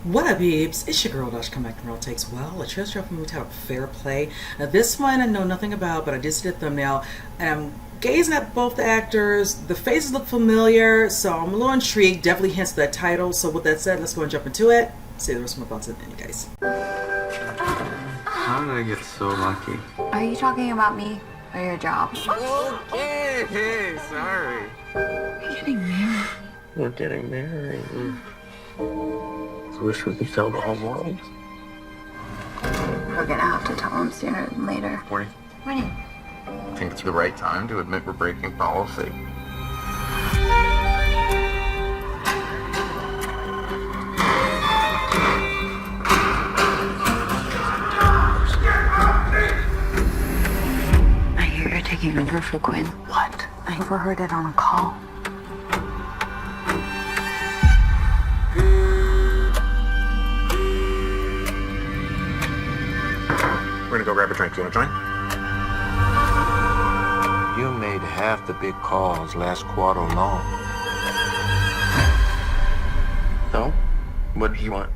What up, Beebs? It's your girl, Dash. Come back to Real Takes. Well, a treasure from movie titled Fair Play. Now, this one I know nothing about, but I did see the thumbnail, and I'm gazing at both the actors. The faces look familiar, so I'm a little intrigued. Definitely hints to that title. So, with that said, let's go and jump into it. See the rest of my thoughts in any case. How did I get so lucky? Are you talking about me or your job? Okay, hey, sorry. Are you getting married? We're getting married. I wish we could tell the whole world. We're gonna have to tell him sooner than later. Morning. Morning. I think it's the right time to admit we're breaking policy. I hear you're taking over for Quinn. What? I overheard it on a call. We're gonna go grab a drink. You wanna join? You made half the big calls last quarter alone. No? What do you want?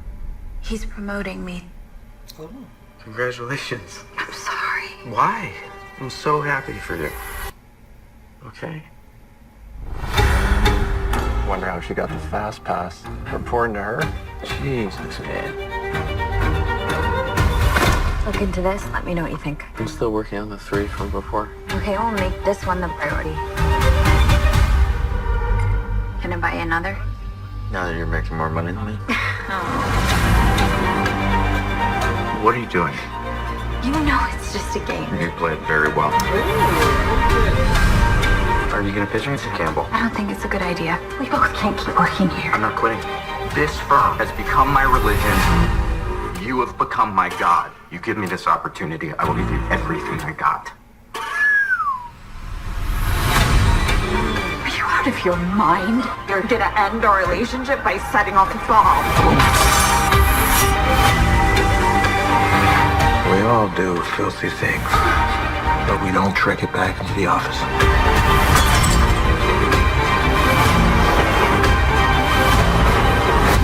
He's promoting me. Oh. Congratulations. I'm sorry. Why? I'm so happy for you. Okay. Wonder how she got the fast pass. Reporting to her? Jesus, man. Look into this. Let me know what you think. I'm still working on the 3 from before. Okay, we'll make this one the priority. Can I buy you another? Now that you're making more money than me. Oh. What are you doing? You know it's just a game. You played very well. Are you gonna pitch me to Campbell? I don't think it's a good idea. We both can't keep working here. I'm not quitting. This firm has become my religion. You have become my God. You give me this opportunity, I will give you everything I got. Are you out of your mind? You're gonna end our relationship by setting off a bomb. We all do filthy things, but we don't trick it back into the office.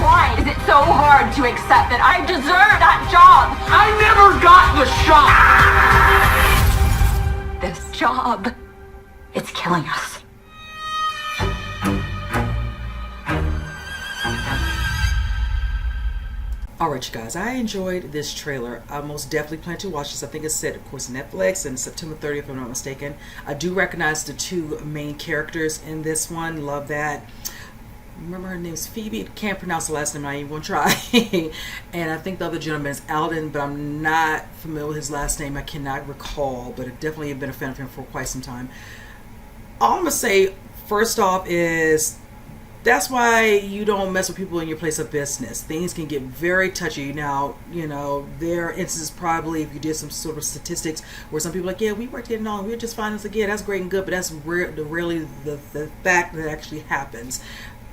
Why is it so hard to accept that I deserve that job? I never got the shot! This job, it's killing us. Alright, you guys, I enjoyed this trailer. I most definitely plan to watch this. I think it's set, of course, Netflix, and September 30th, if I'm not mistaken. I do recognize the 2 main characters in this one. Love that. Remember her name's Phoebe. Can't pronounce the last name. I ain't gonna try. And I think the other gentleman is Alden, but I'm not familiar with his last name. I cannot recall, but I definitely have been a fan of him for quite some time. All I'm gonna say first off is that's why you don't mess with people in your place of business. Things can get very touchy. Now, you know, there are instances probably if you did some sort of statistics where some people are like, yeah, we worked it and all, we were just fine. It's like, yeah, that's great and good, but that's really the fact that actually happens.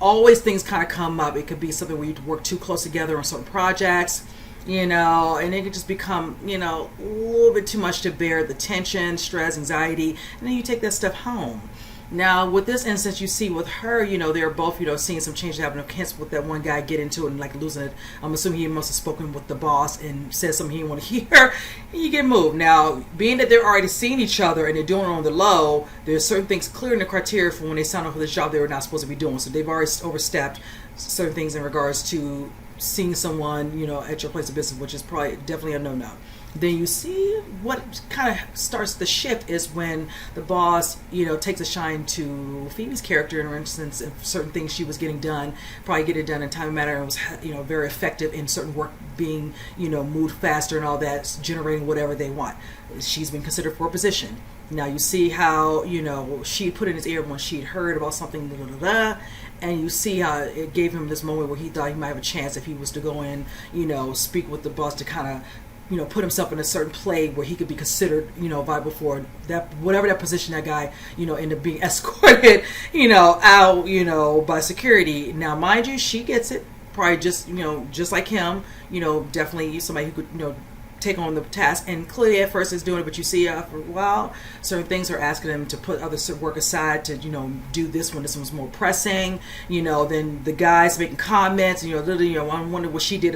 Always things kind of come up. It could be something where you work too close together on certain projects, you know, and it could just become, you know, a little bit too much to bear. The tension, stress, anxiety, and then you take that stuff home. Now, with this instance, you see with her, you know, they're both, you know, seeing some changes happen. Hence, with that one guy get into it and like losing it. I'm assuming he must have spoken with the boss and said something he didn't want to hear. And you get moved. Now, being that they're already seeing each other and they're doing it on the low, there's certain things clear in the criteria for when they signed up for this job they were not supposed to be doing. So they've already overstepped certain things in regards to seeing someone, you know, at your place of business, which is probably definitely a no-no. Then you see what kind of starts the shift is when the boss, you know, takes a shine to Phoebe's character. In instance, if certain things she was getting done, probably get it done in time and manner, and was, you know, very effective in certain work being, you know, moved faster and all that, generating whatever they want. She's been considered for a position. Now you see how, you know, she put in his ear when she'd heard about something, blah, blah, blah, and you see how it gave him this moment where he thought he might have a chance if he was to go in, you know, speak with the boss to kind of, you know, put himself in a certain play where he could be considered, you know, viable for that, whatever that position that guy, you know, ended up being escorted, you know, out, you know, by security. Now, mind you, she gets it, probably just, you know, just like him, you know, definitely somebody who could, you know, take on the task, and clearly at first is doing it, but you see after a while certain things are asking him to put other work aside to, you know, do this one. This one's more pressing, you know. Then the guys making comments, you know, I wonder what she did,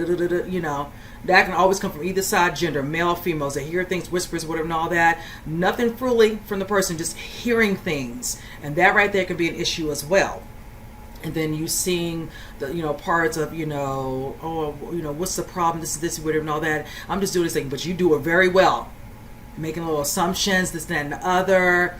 you know. That can always come from either side, gender, male, females. They hear things, whispers, whatever, and all that. Nothing fully from the person, just hearing things, and that right there can be an issue as well. And then you seeing the, you know, parts of, you know, oh, you know, what's the problem, this, whatever, and all that. I'm just doing this thing, but you do it very well, making little assumptions, this, that, and the other.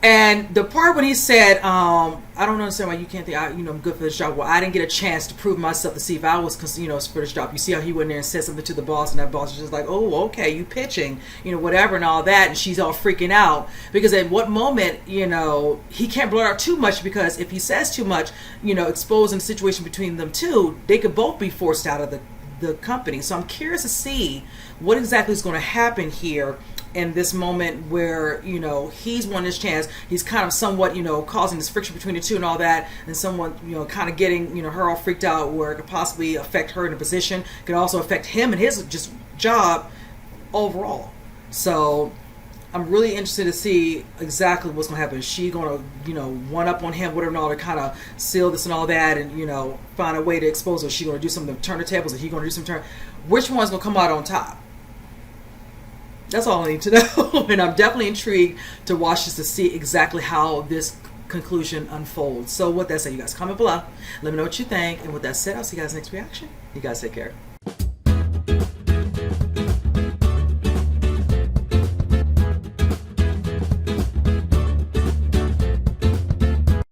And the part when he said, I don't understand why you can't think, you know, I'm good for this job. Well, I didn't get a chance to prove myself to see if I was, you know, for this job. You see how he went there and said something to the boss, and that boss was just like, oh, okay, you pitching, you know, whatever and all that. And she's all freaking out because at what moment, you know, he can't blurt out too much, because if he says too much, you know, exposing the situation between them two, they could both be forced out of the company. So I'm curious to see what exactly is going to happen here in this moment where, you know, he's won his chance. He's kind of somewhat, you know, causing this friction between the two and all that, and someone, you know, kind of getting, you know, her all freaked out where it could possibly affect her in a position, could also affect him and his just job overall. So I'm really interested to see exactly what's going to happen. Is she going to, you know, one up on him, whatever and all, to kind of seal this and all that, and, you know, find a way to expose her? Is she going to do something to turn the tables? Is he going to do some turn? Which one's going to come out on top? That's all I need to know. And I'm definitely intrigued to watch this to see exactly how this conclusion unfolds. So with that said, you guys comment below. Let me know what you think. And with that said, I'll see you guys next reaction. You guys take care.